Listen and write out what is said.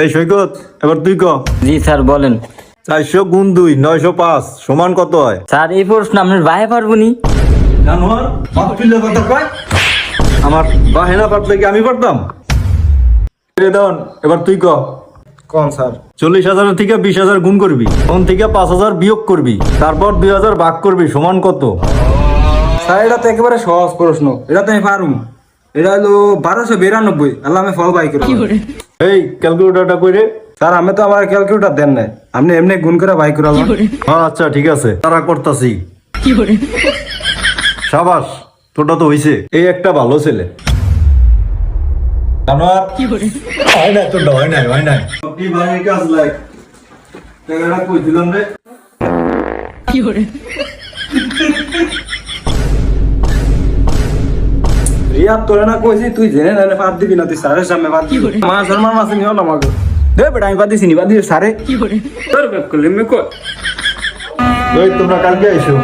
এই সৈকত, এবার তুই ক। জি স্যার বলেন। 400 গুণ 2 905 সমান কত হয়? স্যার এই প্রশ্ন আপনার ভাই পারবনি। জানোয়ার, বাপ তুইলে কথা কয়। আমার বাহেনা পারলে কি আমি পারতাম? দেওয়ান, এবার তুই ক। কোন স্যার? 40,000 থেকে 20,000 গুণ করবি, তখন থেকে 5,000 বিয়োগ করবি, তারপর 2,000 ভাগ করবি, সমান কত? স্যার এটা তো একেবারে সহজ প্রশ্ন, এটা তো আমি পারুম। এটা হলো 1292। আল্লাহ আমি ফল বাই করে। এই ক্যালকুলেটরটা কইরে। স্যার আমি তো আমার ক্যালকুলেটর দেন নাই, আপনি এমনি গুণ করে বাই করে। হ্যাঁ আচ্ছা ঠিক আছে, তারা করতাছি। সাবাস, তোটা তো হইছে। এই একটা ভালো ছেলে। জানোয়ার, হয় না তোটা, হয় নাই। কি ভাই কাজ লাগ? টাকাটা কই দিলাম রে? রিয়া তোরে না কইছি তুই জেনে না বাদ দিবি না, তুই স্যারের সামনে বাদ দিবি। আমার শর্মার মাসে নিও না আমাকে। দে বেটা আমি বাদ দিছি নি, বাদ দিছি স্যারে। তোর ব্যাক করলে মে কই? ওই তোমরা কালকে আইসো।